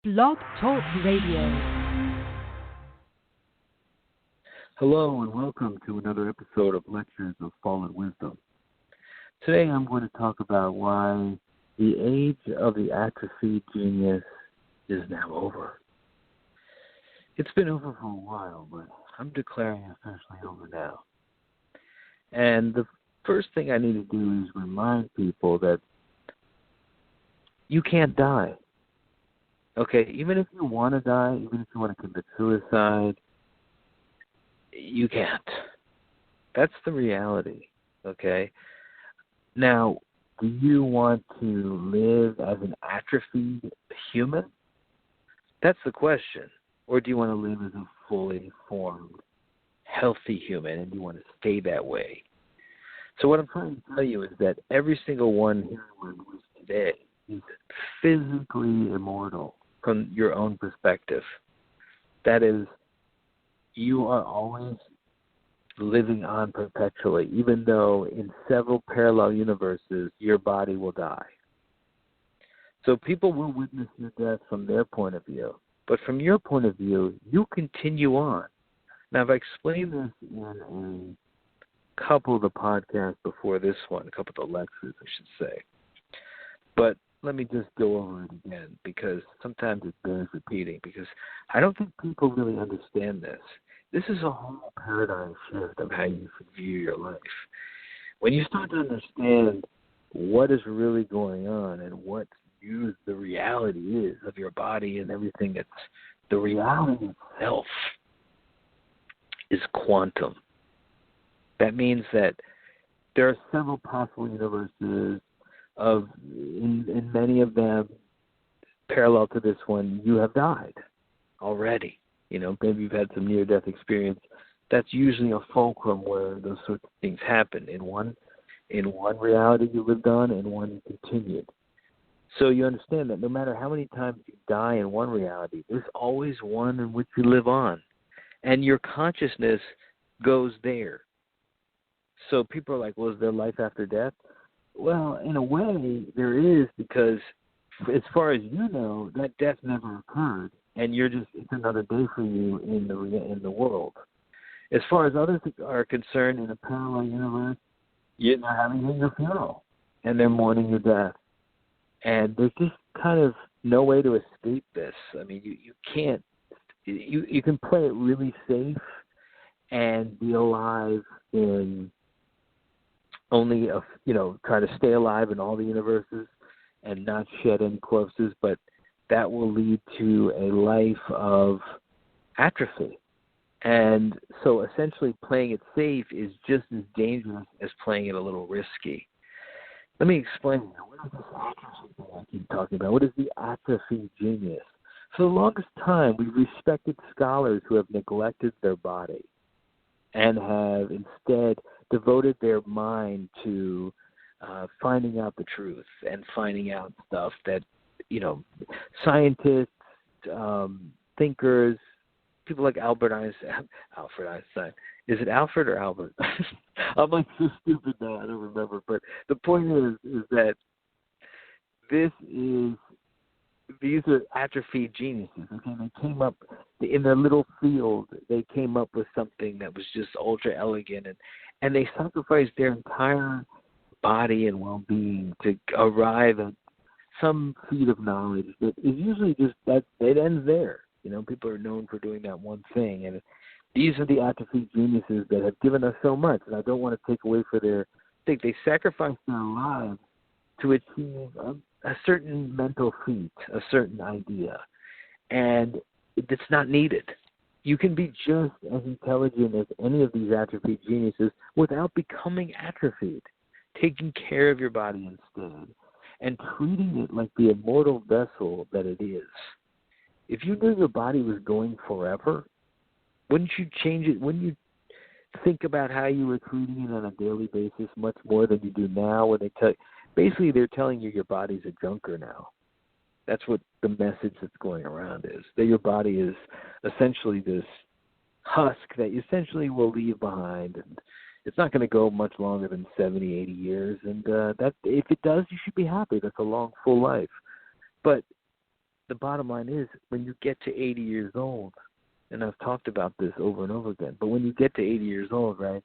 Blog Talk Radio. Hello and welcome to another episode of Lectures of Fallen Wisdom. Today I'm going to talk about why the age of the atrophied genius is now over. It's been over for a while, but I'm declaring it officially over now. And the first thing I need to do is remind people that you can't die. Okay, even if you want to die, even if you want to commit suicide, you can't. That's the reality, okay? Now, do you want to live as an atrophied human? That's the question. Or do you want to live as a fully formed, healthy human, and you want to stay that way? So what I'm trying to tell you is that every single one here where we today is physically immortal from your own perspective. That is, you are always living on perpetually, even though in several parallel universes your body will die. So people will witness your death from their point of view. But from your point of view, you continue on. Now, I've explained this in a couple of the podcasts before this one, a couple of the lectures, I should say. But let me just go over it again, because sometimes it bears repeating, because I don't think people really understand this. This is a whole paradigm shift of how you should view your life. When you start to understand what is really going on and what the reality is of your body and everything, that's the reality itself is quantum. That means that there are several possible universes in many of them, parallel to this one, you have died already. You know, maybe you've had some near-death experience. That's usually a fulcrum where those sorts of things happen. In one reality you lived on, and one you continued. So you understand that no matter how many times you die in one reality, there's always one in which you live on. And your consciousness goes there. So people are like, well, is there life after death? Well, in a way, there is, because as far as you know, that death never occurred, and it's another day for you in the world. As far as others are concerned, in a parallel universe, you're having your funeral, and they're mourning your death. And there's just kind of no way to escape this. I mean, you can't. You can play it really safe and be alive in only try to stay alive in all the universes and not shed any corpses, but that will lead to a life of atrophy. And so essentially playing it safe is just as dangerous as playing it a little risky. Let me explain. What is this atrophy thing I keep talking about? What is the atrophy genius? For the longest time, we respected scholars who have neglected their body and have instead devoted their mind to finding out the truth and finding out stuff that, scientists, thinkers, people like Alfred Einstein. Is it Alfred or Albert? I'm like so stupid now, I don't remember. But the point is that these are atrophied geniuses. Okay, they came up in their little field. They came up with something that was just ultra elegant, and they sacrificed their entire body and well-being to arrive at some feat of knowledge that is usually just that it ends there. People are known for doing that one thing, and these are the atrophied geniuses that have given us so much. And I don't want to take away for their thing. They sacrificed their lives to achieve a certain mental feat, a certain idea, and it's not needed. You can be just as intelligent as any of these atrophied geniuses without becoming atrophied, taking care of your body instead, and treating it like the immortal vessel that it is. If you knew your body was going forever, wouldn't you change it? Wouldn't you think about how you were treating it on a daily basis much more than you do now? When basically they're telling you your body's a junker now. That's what the message that's going around is, that your body is essentially this husk that you essentially will leave behind, and it's not going to go much longer than 70, 80 years, and that if it does, you should be happy. That's a long, full life. But the bottom line is, when you get to 80 years old, and I've talked about this over and over again, but when you get to 80 years old, right,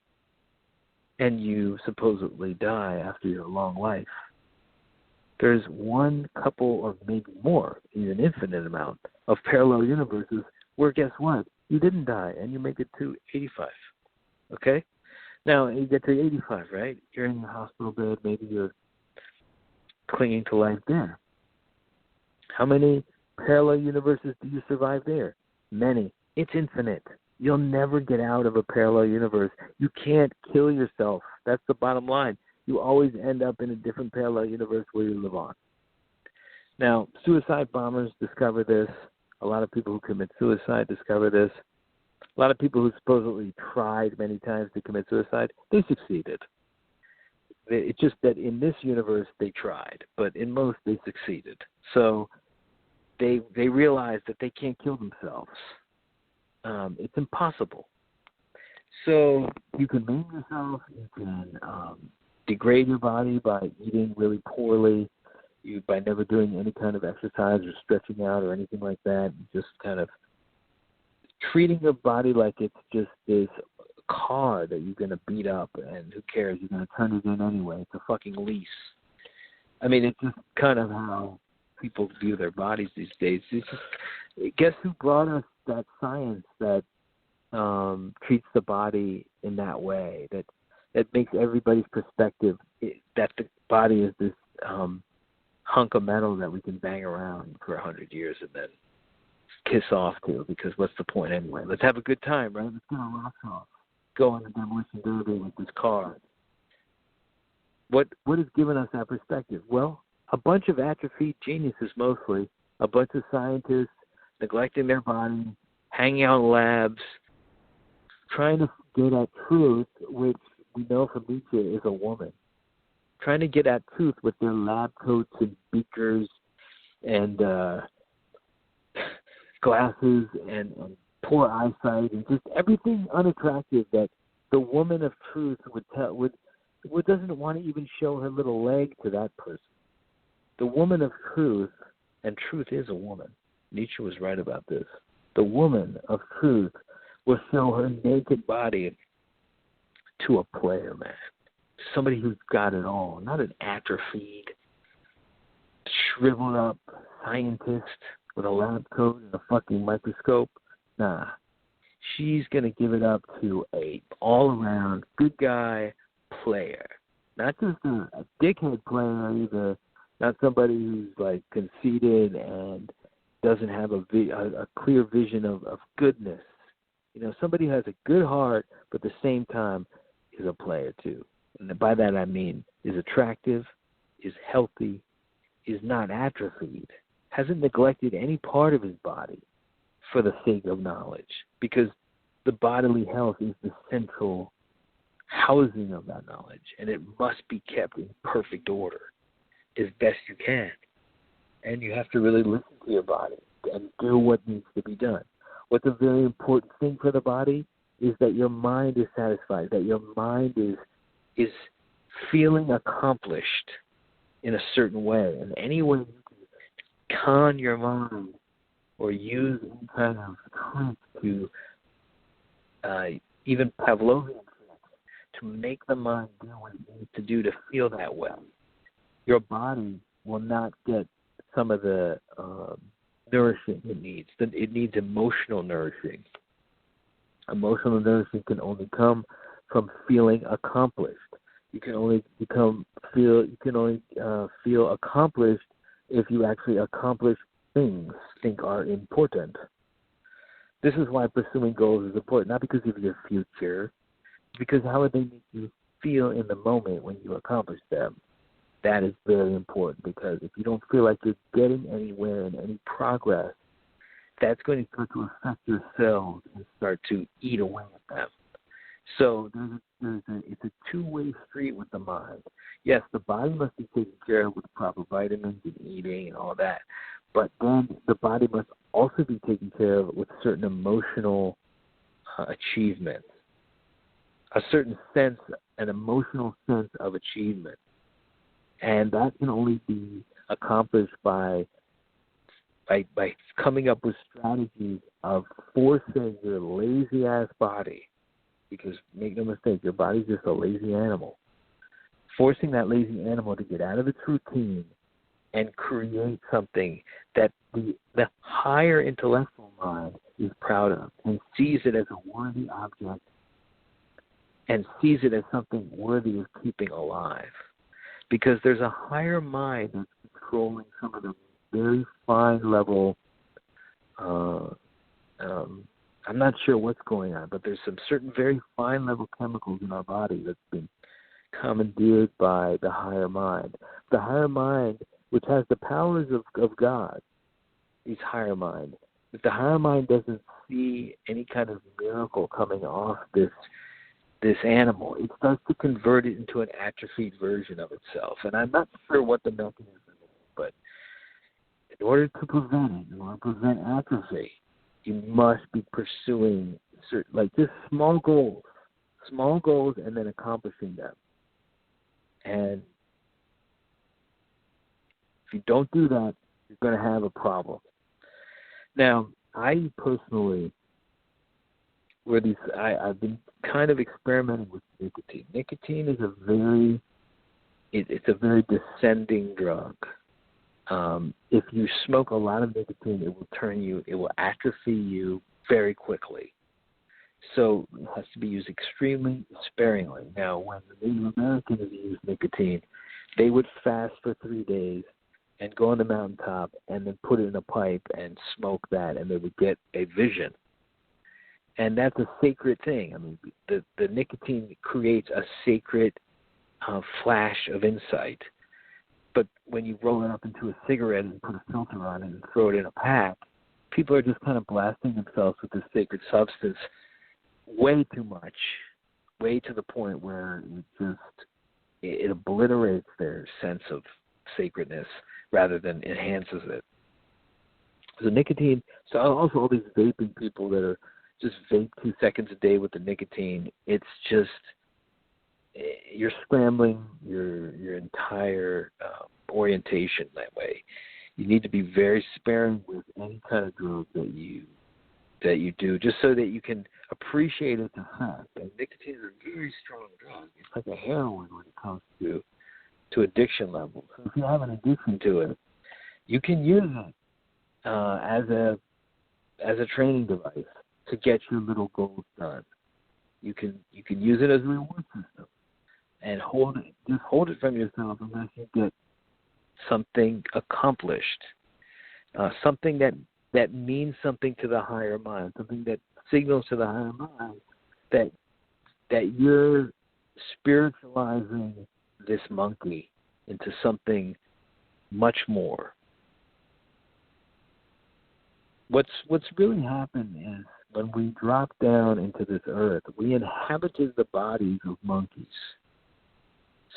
and you supposedly die after your long life, there's one couple or maybe more, even infinite amount, of parallel universes where, guess what? You didn't die, and you make it to 85, okay? Now, you get to 85, right? You're in your hospital bed. Maybe you're clinging to life there. How many parallel universes do you survive there? Many. It's infinite. You'll never get out of a parallel universe. You can't kill yourself. That's the bottom line. You always end up in a different parallel universe where you live on. Now, suicide bombers discover this. A lot of people who commit suicide discover this. A lot of people who supposedly tried many times to commit suicide, they succeeded. It's just that in this universe they tried, but in most they succeeded. So they realize that they can't kill themselves. It's impossible. So you can maim yourself, you can degrade your body by eating really poorly, by never doing any kind of exercise or stretching out or anything like that, just kind of treating your body like it's just this car that you're going to beat up, and who cares, you're going to turn it in anyway. It's a fucking lease. I mean, it's just kind of how people view their bodies these days. It's just, guess who brought us that science that treats the body in that way, that makes everybody's perspective that the body is this hunk of metal that we can bang around for 100 years and then kiss off to, because what's the point anyway? Let's have a good time, right? Let's get our rocks off. Go on the demolition derby with this car. What has given us that perspective? Well, a bunch of atrophied geniuses mostly, a bunch of scientists neglecting their body, hanging out in labs, trying to get at truth, which we know from Nietzsche is a woman. Trying to get at truth with their lab coats and beakers and glasses and poor eyesight and just everything unattractive that the woman of truth would doesn't want to even show her little leg to that person. The woman of truth, and truth is a woman. Nietzsche was right about this. The woman of truth will show her naked body to a player, man. Somebody who's got it all, not an atrophied, shriveled up scientist with a lab coat and a fucking microscope. Nah. She's going to give it up to a all-around good guy player. Not just a dickhead player either, not somebody who's like conceited and doesn't have a clear vision of goodness. You know, somebody who has a good heart, but at the same time is a player too. And by that I mean is attractive, is healthy, is not atrophied, hasn't neglected any part of his body for the sake of knowledge, because the bodily health is the central housing of that knowledge, and it must be kept in perfect order as best you can. And you have to really listen to your body and do what needs to be done. What's a very important thing for the body is that your mind is satisfied, that your mind is feeling accomplished in a certain way. And any way you can con your mind or use any kind of trick to, even Pavlovian tricks, to make the mind do what it needs to do to feel that way, your body will not get some of the nourishing it needs. It needs emotional nourishing. Emotional nourishing can only come from feeling accomplished. You can only feel accomplished if you actually accomplish things you think are important. This is why pursuing goals is important, not because of your future, because how would they make you feel in the moment when you accomplish them? That is very important, because if you don't feel like you're getting anywhere in any progress, that's going to start to affect your cells and start to eat away at them. So it's a two-way street with the mind. Yes, the body must be taken care of with proper vitamins and eating and all that, but then the body must also be taken care of with certain emotional achievement, a certain sense, an emotional sense of achievement. And that can only be accomplished by by coming up with strategies of forcing your lazy-ass body, because make no mistake, your body's just a lazy animal, forcing that lazy animal to get out of its routine and create something that the higher intellectual mind is proud of and sees it as a worthy object and sees it as something worthy of keeping alive. Because there's a higher mind that's controlling some of the very fine level, I'm not sure what's going on, but there's some certain very fine level chemicals in our body that's been commandeered by the higher mind. The higher mind, which has the powers of God, is higher mind. If the higher mind doesn't see any kind of miracle coming off this animal, it starts to convert it into an atrophied version of itself. And I'm not sure what the mechanism is, but in order to prevent atrophy, you must be pursuing just small goals, and then accomplishing them. And if you don't do that, you're going to have a problem. Now, I personally, I've been kind of experimenting with nicotine. Nicotine is it's a very descending drug. If you smoke a lot of nicotine, it will atrophy you very quickly. So it has to be used extremely sparingly. Now, when the Native Americans used nicotine, they would fast for 3 days and go on the mountaintop and then put it in a pipe and smoke that, and they would get a vision. And that's a sacred thing. I mean, the nicotine creates a sacred flash of insight. But when you roll it up into a cigarette and put a filter on it and throw it in a pack, people are just kind of blasting themselves with this sacred substance way too much, way to the point where it obliterates their sense of sacredness rather than enhances it. So nicotine, so also all these vaping people that are just vape 2 seconds a day with the nicotine, it's just, you're scrambling your entire orientation that way. You need to be very sparing with any kind of drug that you do, just so that you can appreciate its effect. And nicotine is a very strong drug. It's like a heroin when it comes to addiction levels. So if you have an addiction to it, you can use it as a training device to get your little goals done. You can use it as a reward system and hold it from yourself unless you get something accomplished, something that means something to the higher mind, something that signals to the higher mind that you're spiritualizing this monkey into something much more. What's really happened is when we dropped down into this earth, we inhabited the bodies of monkeys.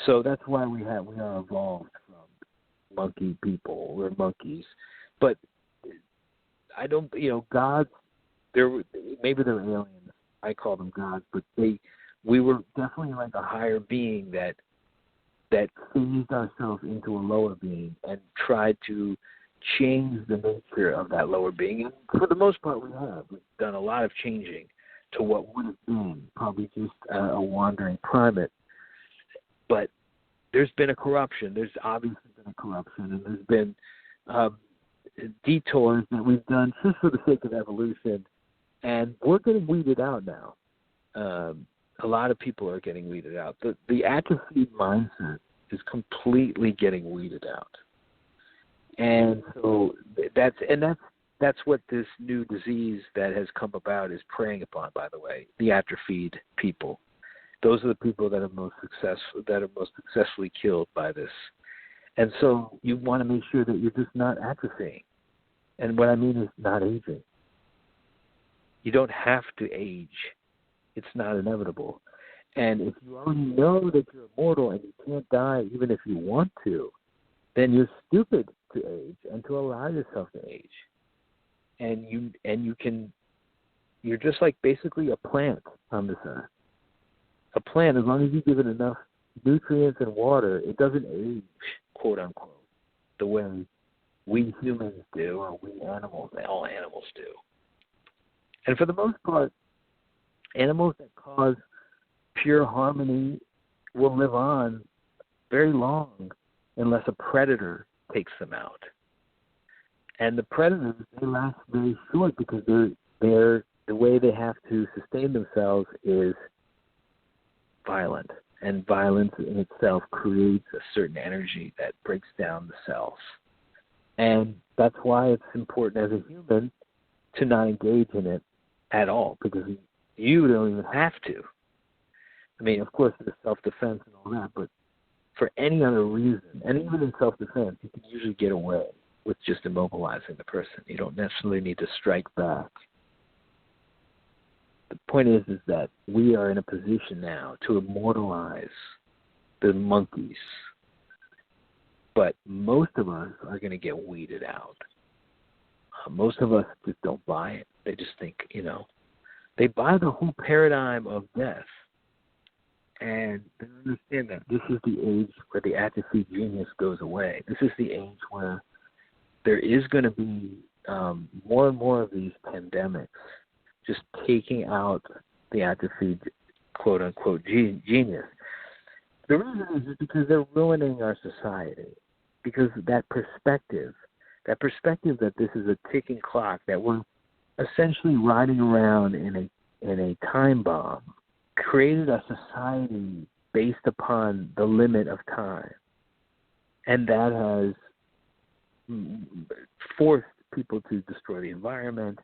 So that's why we are evolved from monkey people. We're monkeys. But I don't, gods, maybe they're aliens. I call them gods, but we were definitely like a higher being that phased ourselves into a lower being and tried to change the nature of that lower being. And for the most part, we have. We've done a lot of changing to what would have been probably just a wandering primate. But there's been a corruption. There's obviously been a corruption, and there's been detours that we've done just for the sake of evolution, and we're getting weeded out now. A lot of people are getting weeded out. The atrophied mindset is completely getting weeded out. And so that's what this new disease that has come about is preying upon, by the way, the atrophied people. Those are the people that are most successfully killed by this. And so you want to make sure that you're just not atrophying. And what I mean is not aging. You don't have to age. It's not inevitable. And if you already know that you're immortal and you can't die even if you want to, then you're stupid to age and to allow yourself to age. And you're just like basically a plant on this earth. A plant, as long as you give it enough nutrients and water, it doesn't age, quote unquote, the way we humans do, or we animals, all animals do. And for the most part, animals that cause pure harmony will live on very long unless a predator takes them out. And the predators, they last very short because they're the way they have to sustain themselves is violent. And violence in itself creates a certain energy that breaks down the cells. And that's why it's important as a human to not engage in it at all, because you don't even have to. I mean, of course, there's self-defense and all that, but for any other reason, and even in self-defense, you can usually get away with just immobilizing the person. You don't necessarily need to strike back. The point is that we are in a position now to immortalize the monkeys, but most of us are going to get weeded out. Most of us just don't buy it. They just think, they buy the whole paradigm of death. And they understand that this is the age where the atrophied genius goes away. This is the age where there is going to be more and more of these pandemics just taking out the atrophied, quote-unquote, genius. The reason is because they're ruining our society. Because that perspective that this is a ticking clock, that we're essentially riding around in a time bomb, created a society based upon the limit of time. And that has forced people to destroy the environment,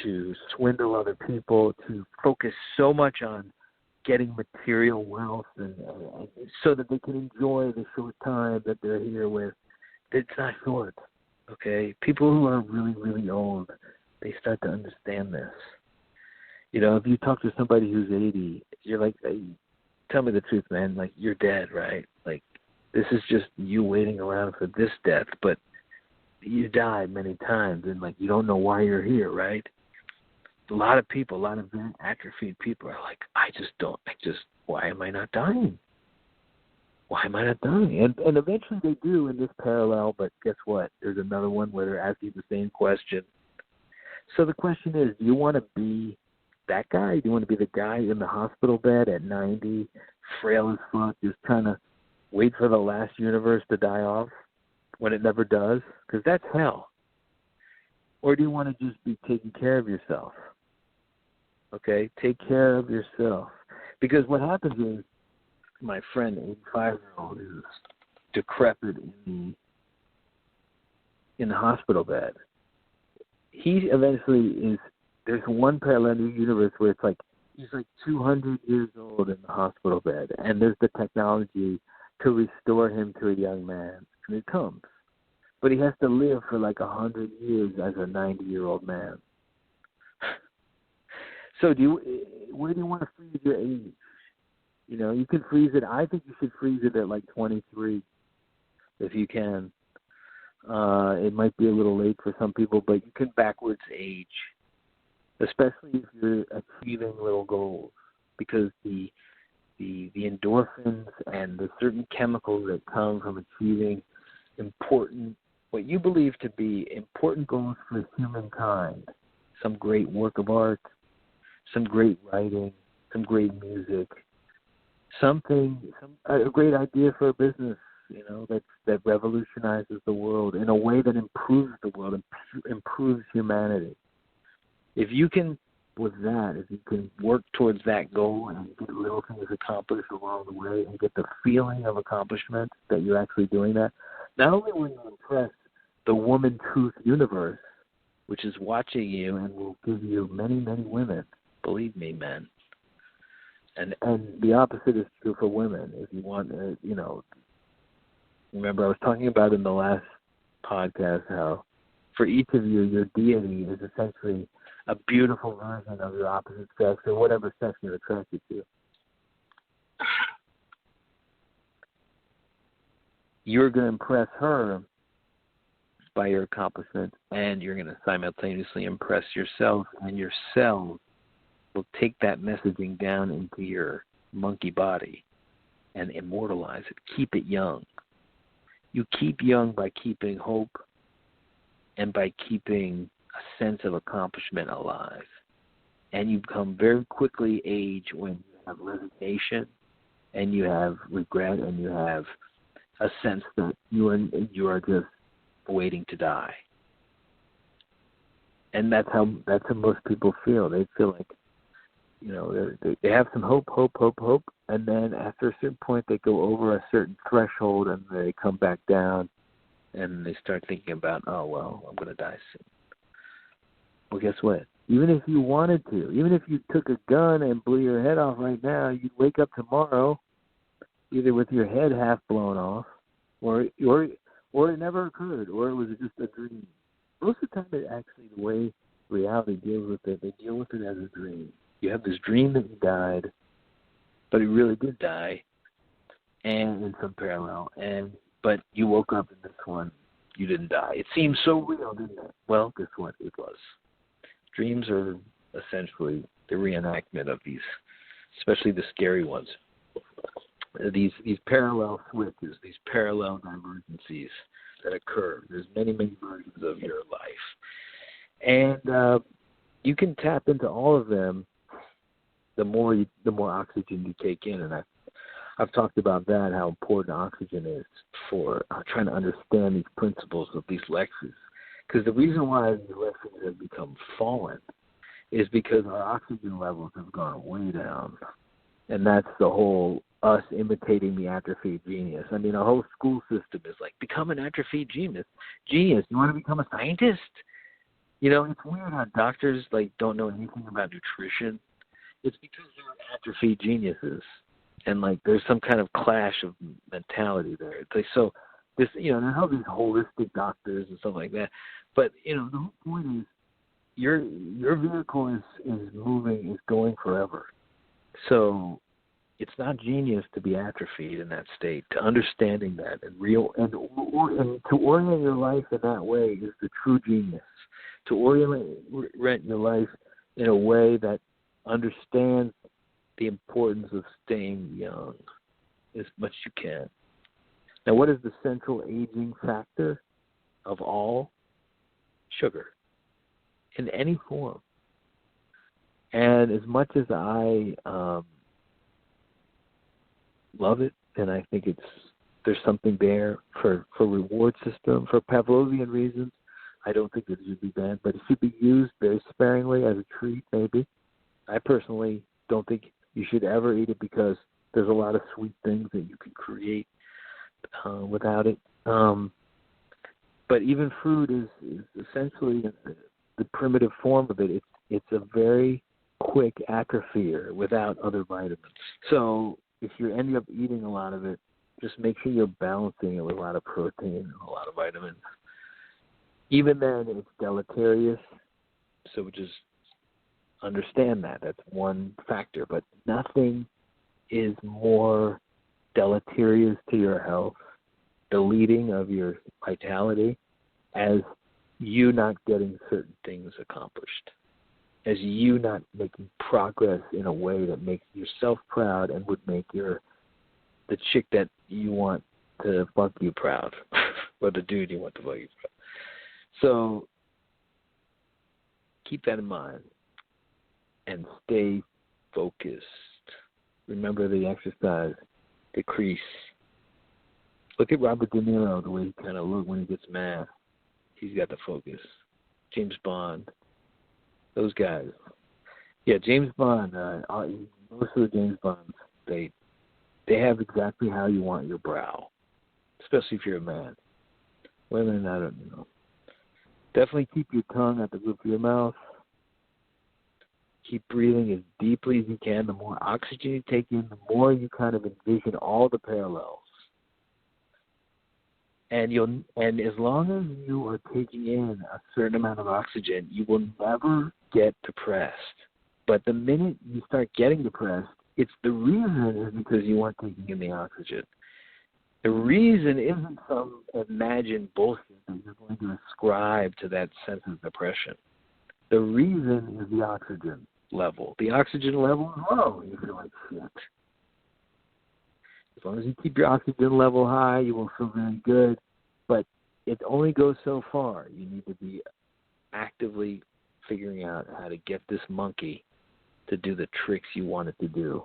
to swindle other people, to focus so much on getting material wealth and so that they can enjoy the short time that they're here with. It's not short, okay? People who are really, really old, they start to understand this. If you talk to somebody who's 80, you're like, hey, tell me the truth, man. Like, you're dead, right? Like, this is just you waiting around for this death, but you died many times, and, like, you don't know why you're here, right? A lot of people, a lot of atrophied people are like, why am I not dying? Why am I not dying? And eventually they do in this parallel, but guess what? There's another one where they're asking the same question. So the question is, do you want to be that guy? Do you want to be the guy in the hospital bed at 90, frail as fuck, just trying to wait for the last universe to die off when it never does? Because that's hell. Or do you want to just be taking care of yourself? Okay? Take care of yourself. Because what happens is, my friend, 85-year-old, is decrepit in the hospital bed. He eventually is, there's one parallel universe where it's like, he's like 200 years old in the hospital bed, and there's the technology to restore him to a young man. And it comes. But he has to live for like 100 years as a 90-year-old man. So where do you want to freeze your age? You can freeze it. I think you should freeze it at like 23 if you can. It might be a little late for some people, but you can backwards age, especially if you're achieving little goals, because the endorphins and the certain chemicals that come from achieving important, what you believe to be important goals for humankind, some great work of art, some great writing, some great music, a great idea for a business, that revolutionizes the world in a way that improves the world, improves humanity. If you can work towards that goal and get little things accomplished along the way and get the feeling of accomplishment that you're actually doing that, not only will you impress the woman truth universe, which is watching you and will give you many, many women, believe me, men. And the opposite is true for women. If you want, remember I was talking about in the last podcast how for each of you, your deity is essentially a beautiful version of your opposite sex or whatever sex you're attracted to. You're going to impress her by your accomplishments, and you're going to simultaneously impress yourself, and your cells will take that messaging down into your monkey body and immortalize it. Keep it young. You keep young by keeping hope, and by keeping a sense of accomplishment alive. And you become very quickly age when you have resignation and you have regret and you have a sense that you are just waiting to die. And that's how most people feel. They feel like, they have some hope, and then after a certain point they go over a certain threshold and they come back down and they start thinking about, oh, well, I'm going to die soon. Well, guess what? Even if you wanted to, even if you took a gun and blew your head off right now, you'd wake up tomorrow either with your head half blown off or it never occurred, or it was just a dream. Most of the time, the way reality deals with it, they deal with it as a dream. You have this dream that you died, but you really did die, and in some parallel. But you woke up in this one, you didn't die. It seemed so real, didn't it? Well, guess what? It was. Dreams are essentially the reenactment of these, especially the scary ones. These parallel switches, these parallel divergencies that occur. There's many versions of your life, and you can tap into all of them. The more oxygen you take in, and I've talked about that, how important oxygen is for trying to understand these principles of these lectures. Because the reason why these lectures have become fallen is because our oxygen levels have gone way down, and that's the whole us imitating the atrophied genius. I mean, our whole school system is like, become an atrophied genius. You want to become a scientist? It's weird how doctors don't know anything about nutrition. It's because they're atrophied geniuses, and there's some kind of clash of mentality there. It's like, so this, they have these holistic doctors and stuff like that, but the whole point is your vehicle is moving, is going forever. So it's not genius to be atrophied in that state. To understanding that and to orient your life in that way is the true genius. To orient your life in a way that understands the importance of staying young as much as you can. Now, what is the central aging factor of all? Sugar, in any form. And as much as I love it, and I think there's something there for reward system, for Pavlovian reasons, I don't think it should be banned, but it should be used very sparingly as a treat, maybe. I personally don't think you should ever eat it because there's a lot of sweet things that you can create without it. But even fruit is essentially the primitive form of it. It's a very quick atrophier without other vitamins. So if you end up eating a lot of it, just make sure you're balancing it with a lot of protein and a lot of vitamins. Even then, it's deleterious, so just understand that. That's one factor, but nothing is more deleterious to your health, deleting of your vitality, as you not getting certain things accomplished, as you not making progress in a way that makes yourself proud and would make the chick that you want to fuck you proud, or the dude you want to fuck you proud. So keep that in mind and stay focused. Remember the exercise, the crease. Look at Robert De Niro, the way he kind of looks when he gets mad. He's got the focus. James Bond, those guys. Yeah, James Bond, most of the James Bonds, they have exactly how you want your brow, especially if you're a man. Women, I don't know. Definitely keep your tongue at the roof of your mouth. Keep breathing as deeply as you can. The more oxygen you take in, the more you kind of envision all the parallels. And as long as you are taking in a certain amount of oxygen, you will never get depressed. But the minute you start getting depressed, the reason is because you weren't taking in the oxygen. The reason isn't some imagined bullshit that you're going to ascribe to that sense of depression. The reason is the oxygen level. The oxygen level is low. You feel like shit. As long as you keep your oxygen level high, you will feel very good. But it only goes so far. You need to be actively figuring out how to get this monkey to do the tricks you want it to do.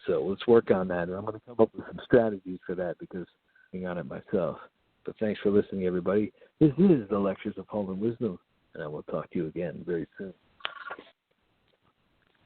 So let's work on that, and I'm going to come up with some strategies for that because I'm working on it myself. But thanks for listening, everybody. This is the Lectures of Fallen Wisdom, and I will talk to you again very soon.